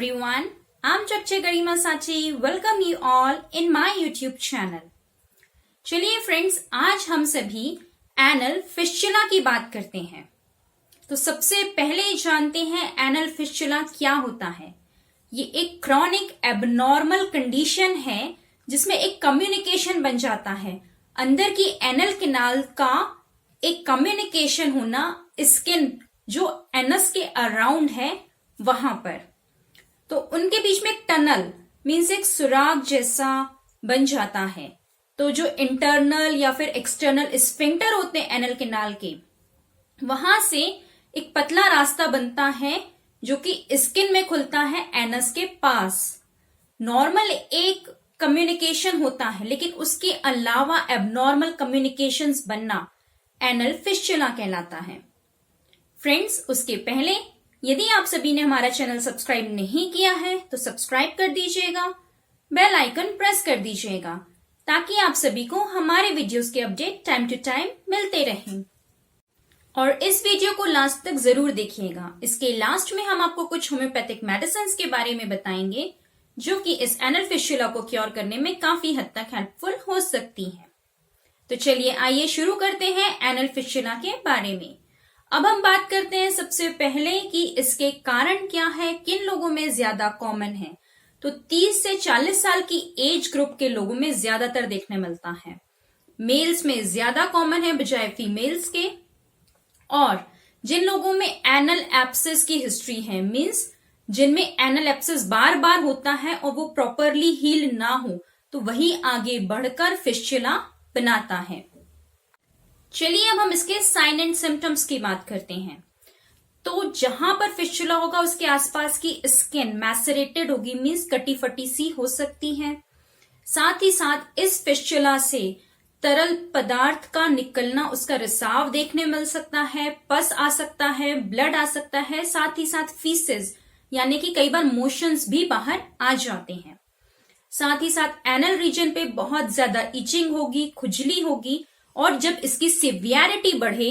everyone. I'm Dr. Garima Sachi. Welcome you all in my YouTube channel. चलिए friends, आज हम सभी anal fistula की बात करते हैं। तो सबसे पहले जानते हैं एनल फिस्चुला क्या होता है। ये एक क्रॉनिक एबनॉर्मल कंडीशन है जिसमें एक कम्युनिकेशन बन जाता है। अंदर की एनल कैनाल का एक कम्युनिकेशन होना स्किन जो एनस के अराउंड है वहां पर, तो उनके बीच में एक टनल मीन्स एक सुराग जैसा बन जाता है। तो जो इंटरनल या फिर एक्सटर्नल स्फिंक्टर होते हैं एनल कैनाल के, वहां से एक पतला रास्ता बनता है जो कि स्किन में खुलता है एनस के पास। नॉर्मल एक कम्युनिकेशन होता है, लेकिन उसके अलावा एबनॉर्मल कम्युनिकेशंस बनना एनल फिस्चुला कहलाता है। फ्रेंड्स, उसके पहले यदि आप सभी ने हमारा चैनल सब्सक्राइब नहीं किया है तो सब्सक्राइब कर दीजिएगा, बेल आइकन प्रेस कर दीजिएगा ताकि आप सभी को हमारे वीडियोस के अपडेट टाइम टू टाइम मिलते रहें। और इस वीडियो को लास्ट तक जरूर देखिएगा। इसके लास्ट में हम आपको कुछ होम्योपैथिक मेडिसिन के बारे में बताएंगे जो कि इस एनल फिस्चुला को क्योर करने में काफी हद तक हेल्पफुल हो सकती है। तो चलिए आइए शुरू करते हैं एनल फिस्चुला के बारे में। अब हम बात करते हैं सबसे पहले कि इसके कारण क्या है, किन लोगों में ज्यादा कॉमन है। तो 30 से 40 साल की एज ग्रुप के लोगों में ज्यादातर देखने मिलता है। मेल्स में ज्यादा कॉमन है बजाय फीमेल्स के। और जिन लोगों में एनल एब्सेस की हिस्ट्री है, मींस जिनमें एनल एब्सेस बार बार होता है और वो प्रॉपरली हील ना हो, तो वही आगे बढ़कर फिस्चुला बनाता है। चलिए अब हम इसके साइन एंड सिम्टम्स की बात करते हैं। तो जहां पर फिस्चुला होगा उसके आसपास की स्किन मैसरेटेड होगी, मींस कटी फटी सी हो सकती है। साथ ही साथ इस फिस्चुला से तरल पदार्थ का निकलना, उसका रिसाव देखने मिल सकता है, पस आ सकता है, ब्लड आ सकता है, साथ ही साथ फीसेस यानी कि कई बार मोशंस भी बाहर आ जाते हैं। साथ ही साथ एनल रीजन पे बहुत ज्यादा इचिंग होगी, खुजली होगी, और जब इसकी सिवियरिटी बढ़े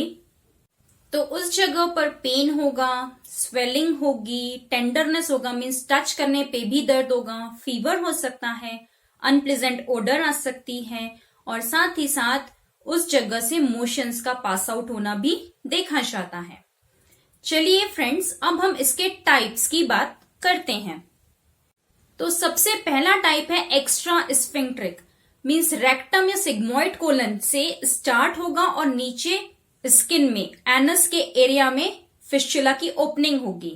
तो उस जगह पर पेन होगा, स्वेलिंग होगी, टेंडरनेस होगा, मीन्स टच करने पे भी दर्द होगा, फीवर हो सकता है, अनप्लेजेंट ओडर आ सकती है, और साथ ही साथ उस जगह से मोशंस का पास आउट होना भी देखा जाता है। चलिए फ्रेंड्स, अब हम इसके टाइप्स की बात करते हैं। तो सबसे पहला टाइप है एक्स्ट्रा स्फिंक्ट्रिक, मीन्स रेक्टम या सिग्मोइड कोलन से स्टार्ट होगा और नीचे स्किन में एनस के एरिया में फिस्चुला की ओपनिंग होगी।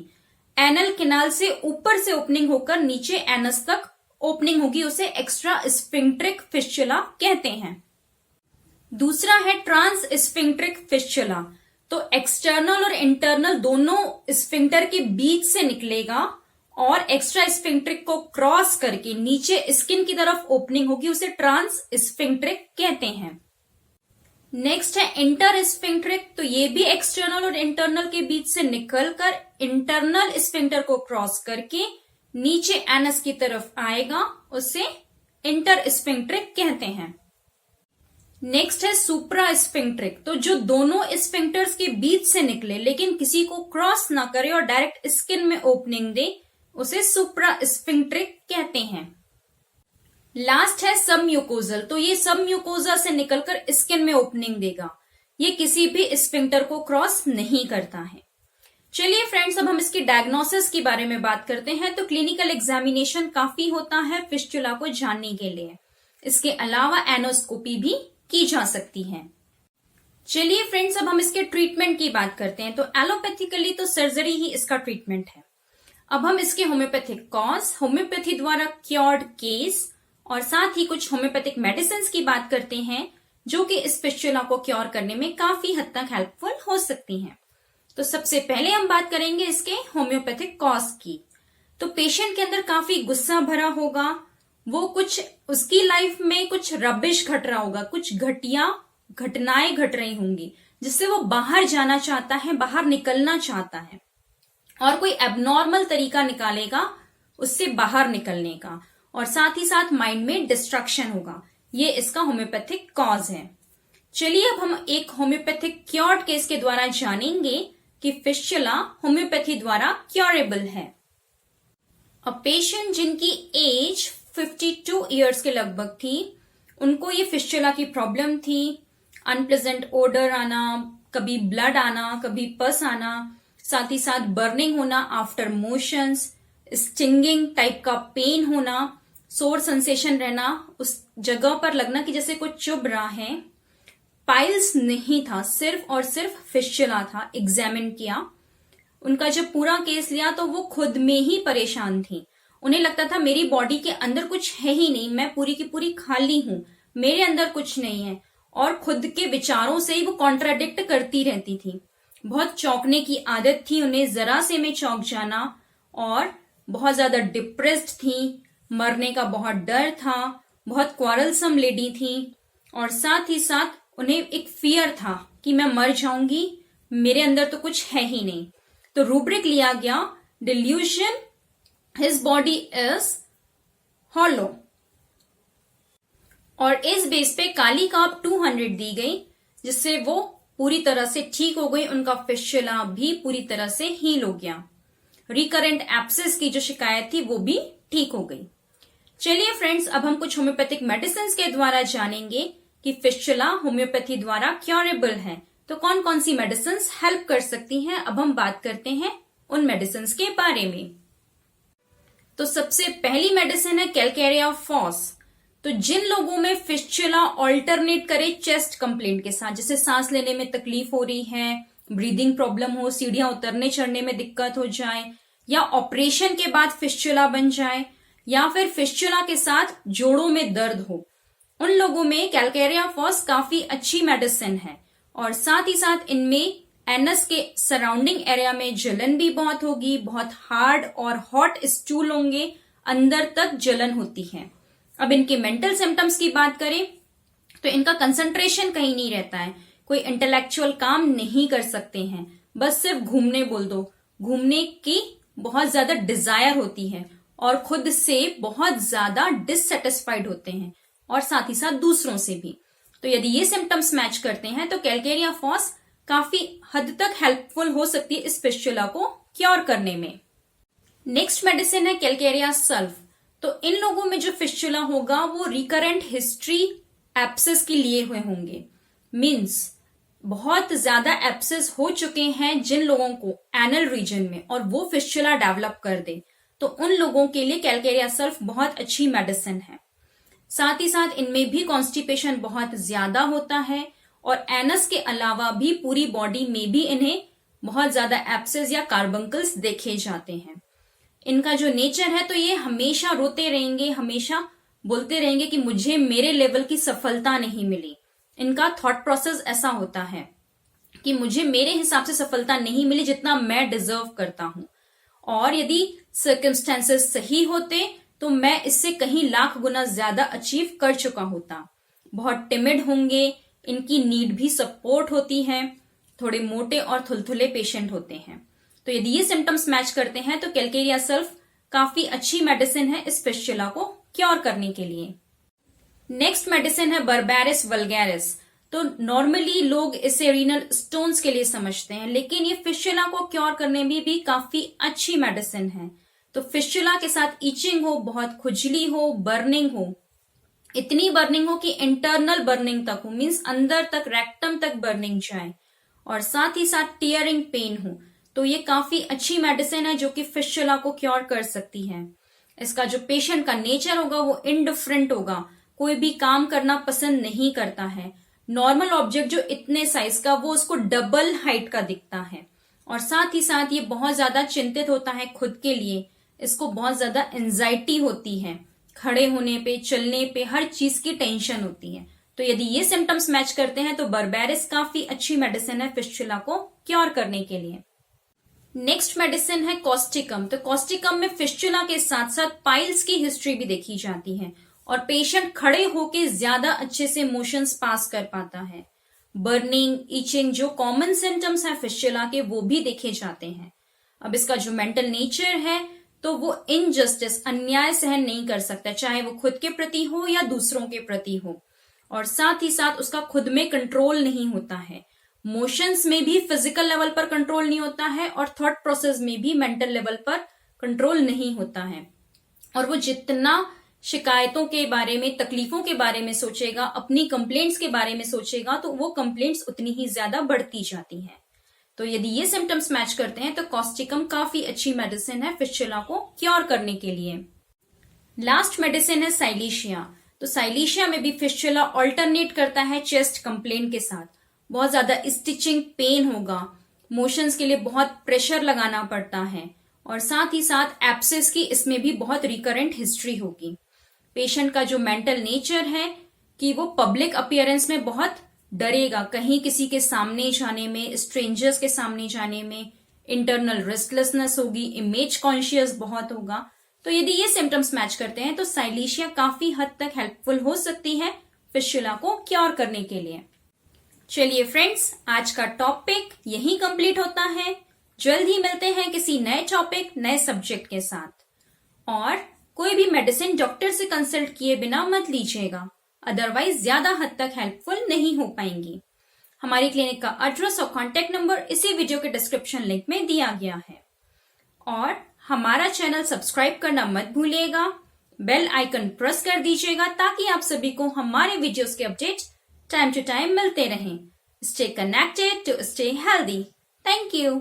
एनल कैनाल से ऊपर से ओपनिंग होकर नीचे एनस तक ओपनिंग होगी, उसे एक्स्ट्रा स्फिंक्ट्रिक फिस्चुला कहते हैं। दूसरा है ट्रांस स्फिंक्ट्रिक फिस्चुला। तो एक्सटर्नल और इंटरनल दोनों स्फिंक्टर के बीच से निकलेगा और एक्स्ट्रा स्फिंक्ट्रिक को क्रॉस करके नीचे स्किन की तरफ ओपनिंग होगी, उसे ट्रांस स्फिंक्ट्रिक कहते हैं। नेक्स्ट है इंटर स्फिंक्ट्रिक। तो ये भी एक्सटर्नल और इंटरनल के बीच से निकलकर इंटरनल स्फिंक्टर को क्रॉस करके नीचे एनस की तरफ आएगा, उसे इंटर स्फिंक्ट्रिक कहते हैं। नेक्स्ट है सुप्रा स्फिंक्ट्रिक। तो जो दोनों स्फिंक्टर्स के बीच से निकले लेकिन किसी को क्रॉस ना करे और डायरेक्ट स्किन में ओपनिंग दे, उसे सुप्रा स्फिंक्ट्रिक कहते हैं। लास्ट है सब म्यूकोजल। तो ये सब म्यूकोजा से निकलकर स्किन में ओपनिंग देगा, ये किसी भी स्फिंक्टर को क्रॉस नहीं करता है। चलिए फ्रेंड्स, अब हम इसकी डायग्नोसिस के बारे में बात करते हैं। तो क्लिनिकल एग्जामिनेशन काफी होता है फिस्चुला को जानने के लिए। इसके अलावा एनोस्कोपी भी की जा सकती है। चलिए फ्रेंड्स, अब हम इसके ट्रीटमेंट की बात करते हैं। तो एलोपैथिकली तो सर्जरी ही इसका ट्रीटमेंट है। अब हम इसके होम्योपैथिक कॉज, होम्योपैथी द्वारा क्योर्ड केस और साथ ही कुछ होम्योपैथिक मेडिसिन की बात करते हैं जो कि इस फिस्चुला को क्योर करने में काफी हद तक हेल्पफुल हो सकती हैं। तो सबसे पहले हम बात करेंगे इसके होम्योपैथिक कॉज की। तो पेशेंट के अंदर काफी गुस्सा भरा होगा, वो कुछ उसकी लाइफ में कुछ रबिश घट रहा होगा, कुछ घटिया घटनाएं घट रही होंगी जिससे वो बाहर जाना चाहता है, बाहर निकलना चाहता है, और कोई एबनॉर्मल तरीका निकालेगा उससे बाहर निकलने का, और साथ ही साथ माइंड में डिस्ट्रक्शन होगा। ये इसका होम्योपैथिक कॉज है। चलिए अब हम एक होम्योपैथिक क्योर्ड केस के द्वारा जानेंगे कि फिस्चुला होम्योपैथी द्वारा क्योरेबल है। अ पेशेंट जिनकी एज 52 ईयर्स के लगभग थी, उनको ये फिस्चुला की प्रॉब्लम थी। अनप्लेजेंट ओडर आना, कभी ब्लड आना, कभी पस आना, साथ ही साथ बर्निंग होना आफ्टर मोशंस, स्टिंगिंग टाइप का पेन होना, सोर सेंसेशन रहना, उस जगह पर लगना कि जैसे कुछ चुभ रहा है। पाइल्स नहीं था, सिर्फ और सिर्फ फिस्चुला था। एग्जामिन किया, उनका जब पूरा केस लिया तो वो खुद में ही परेशान थी। उन्हें लगता था मेरी बॉडी के अंदर कुछ है ही नहीं, मैं पूरी की पूरी खाली हूं, मेरे अंदर कुछ नहीं है, और खुद के विचारों से ही वो कॉन्ट्राडिक्ट करती रहती थी। बहुत चौंकने की आदत थी उन्हें, जरा से में चौंक जाना, और बहुत ज्यादा डिप्रेस्ड थी, मरने का बहुत डर था, बहुत क्वारलसम लेडी थी, और साथ ही साथ उन्हें एक फियर था कि मैं मर जाऊंगी, मेरे अंदर तो कुछ है ही नहीं। तो रूब्रिक लिया गया delusion, his body is hollow, और इस बेस पे काली काप 200 दी गई, जिससे वो पूरी तरह से ठीक हो गई। उनका फिस्चुला भी पूरी तरह से हील हो गया। रिकरेंट एब्सेस की जो शिकायत थी वो भी ठीक हो गई। चलिए फ्रेंड्स, अब हम कुछ होम्योपैथिक मेडिसिन के द्वारा जानेंगे कि फिस्चुला होम्योपैथी द्वारा क्योरेबल है। तो कौन कौन सी मेडिसिन हेल्प कर सकती हैं, अब हम बात करते हैं उन मेडिसिन के बारे में। तो सबसे पहली मेडिसिन है कैलकेरिया फॉस। तो जिन लोगों में फिस्चुला ऑल्टरनेट करे चेस्ट कंप्लेंट के साथ, जैसे सांस लेने में तकलीफ हो रही है, ब्रीदिंग प्रॉब्लम हो, सीढ़ियां उतरने चढ़ने में दिक्कत हो जाए, या ऑपरेशन के बाद फिस्चुला बन जाए, या फिर फिस्चुला के साथ जोड़ों में दर्द हो, उन लोगों में कैलकेरिया फॉस काफी अच्छी मेडिसिन है। और साथ ही साथ इनमें एनस के सराउंडिंग एरिया में जलन भी बहुत होगी, बहुत हार्ड और हॉट स्टूल होंगे, अंदर तक जलन होती है। अब इनके मेंटल सिम्टम्स की बात करें तो इनका कंसंट्रेशन कहीं नहीं रहता है, कोई इंटेलेक्चुअल काम नहीं कर सकते हैं, बस सिर्फ घूमने बोल दो, घूमने की बहुत ज्यादा डिजायर होती है, और खुद से बहुत ज्यादा डिससेटिस्फाइड होते हैं, और साथ ही साथ दूसरों से भी। तो यदि ये सिम्टम्स मैच करते हैं तो कैलकेरिया फॉस काफी हद तक हेल्पफुल हो सकती है इस फिस्चुला को क्योर करने में। नेक्स्ट मेडिसिन है कैलकेरिया सल्फ। तो इन लोगों में जो फिस्चुला होगा वो रिकरेंट हिस्ट्री एप्सिस के लिए हुए होंगे, मीन्स बहुत ज्यादा एप्सिस हो चुके हैं जिन लोगों को एनल रीजन में, और वो फिस्चुला डेवलप कर दे, तो उन लोगों के लिए कैलकेरिया सल्फ बहुत अच्छी मेडिसिन है। साथ ही साथ इनमें भी कॉन्स्टिपेशन बहुत ज्यादा होता है, और एनस के अलावा भी पूरी बॉडी में भी इन्हें बहुत ज्यादा एप्सिस या कार्बंकल्स देखे जाते हैं। इनका जो नेचर है तो ये हमेशा रोते रहेंगे, हमेशा बोलते रहेंगे कि मुझे मेरे लेवल की सफलता नहीं मिली। इनका थॉट प्रोसेस ऐसा होता है कि मुझे मेरे हिसाब से सफलता नहीं मिली जितना मैं डिजर्व करता हूं, और यदि सर्कमस्टेंसेस सही होते तो मैं इससे कहीं लाख गुना ज्यादा अचीव कर चुका होता। बहुत टिमिड होंगे, इनकी नीड भी सपोर्ट होती है, थोड़े मोटे और थुलथुले पेशेंट होते हैं। तो यदि ये सिम्टम्स मैच करते हैं तो कैलकेरिया सल्फ काफी अच्छी मेडिसिन है इस फिस्चुला को क्योर करने के लिए। नेक्स्ट मेडिसिन है बर्बेरिस वल्गैरिस। तो नॉर्मली लोग इसे रीनल स्टोन्स के लिए समझते हैं, लेकिन ये फिस्चुला को क्योर करने में भी काफी अच्छी मेडिसिन है। तो फिस्चुला के साथ ईचिंग हो, बहुत खुजली हो, बर्निंग हो, इतनी बर्निंग हो कि इंटरनल बर्निंग तक हो, मीन्स अंदर तक रेक्टम तक बर्निंग जाए, और साथ ही साथ टीयरिंग पेन हो, तो ये काफी अच्छी मेडिसिन है जो कि फिस्चुला को क्योर कर सकती है। इसका जो पेशेंट का नेचर होगा वो इंडिफरेंट होगा, कोई भी काम करना पसंद नहीं करता है। नॉर्मल ऑब्जेक्ट जो इतने साइज का वो उसको डबल हाइट का दिखता है, और साथ ही साथ ये बहुत ज्यादा चिंतित होता है खुद के लिए, इसको बहुत ज्यादा एंजाइटी होती है, खड़े होने पे, चलने पे, हर चीज की टेंशन होती है। तो यदि ये सिम्टम्स मैच करते हैं तो बर्बेरिस काफी अच्छी मेडिसिन है फिस्चुला को क्योर करने के लिए। नेक्स्ट मेडिसिन है कॉस्टिकम। तो कॉस्टिकम में फिस्चुला के साथ साथ पाइल्स की हिस्ट्री भी देखी जाती है, और पेशेंट खड़े होके ज्यादा अच्छे से मोशंस पास कर पाता है। बर्निंग, ईचिंग जो कॉमन सिम्टम्स है फिस्चुला के वो भी देखे जाते हैं। अब इसका जो मेंटल नेचर है तो वो इनजस्टिस, अन्याय सहन नहीं कर सकता, चाहे वो खुद के प्रति हो या दूसरों के प्रति हो, और साथ ही साथ उसका खुद में कंट्रोल नहीं होता है। मोशंस में भी फिजिकल लेवल पर कंट्रोल नहीं होता है, और थॉट प्रोसेस में भी मेंटल लेवल पर कंट्रोल नहीं होता है। और वो जितना शिकायतों के बारे में, तकलीफों के बारे में सोचेगा, अपनी कंप्लेंट्स के बारे में सोचेगा, तो वो कंप्लेंट्स उतनी ही ज्यादा बढ़ती जाती हैं। तो यदि ये सिम्टम्स मैच करते हैं तो कॉस्टिकम काफी अच्छी मेडिसिन है फिस्चुला को क्योर करने के लिए। लास्ट मेडिसिन है साइलीशिया। तो साइलीशिया में भी फिस्चुला ऑल्टरनेट करता है चेस्ट कंप्लेंट के साथ। बहुत ज्यादा स्टिचिंग पेन होगा, मोशंस के लिए बहुत प्रेशर लगाना पड़ता है, और साथ ही साथ एब्सेस की इसमें भी बहुत रिकरेंट हिस्ट्री होगी। पेशेंट का जो मेंटल नेचर है कि वो पब्लिक अपीयरेंस में बहुत डरेगा, कहीं किसी के सामने जाने में, स्ट्रेंजर्स के सामने जाने में, इंटरनल रेस्टलेसनेस होगी, इमेज कॉन्शियस बहुत होगा। तो यदि ये सिम्टम्स मैच करते हैं तो साइलीशिया काफी हद तक हेल्पफुल हो सकती है फिस्चुला को क्योर करने के लिए। चलिए फ्रेंड्स, आज का टॉपिक यही कंप्लीट होता है। जल्द ही मिलते हैं किसी नए टॉपिक, नए सब्जेक्ट के साथ। और कोई भी मेडिसिन डॉक्टर से कंसल्ट किए बिना मत लीजिएगा, अदरवाइज ज्यादा हद तक हेल्पफुल नहीं हो पाएंगी। हमारी क्लिनिक का एड्रेस और कॉन्टेक्ट नंबर इसी वीडियो के डिस्क्रिप्शन लिंक में दिया गया है। और हमारा चैनल सब्सक्राइब करना मत भूलिएगा, बेल आइकन प्रेस कर दीजिएगा ताकि आप सभी को हमारे वीडियोस के अपडेट्स टाइम टू टाइम मिलते रहें। Stay connected to stay healthy. Thank you.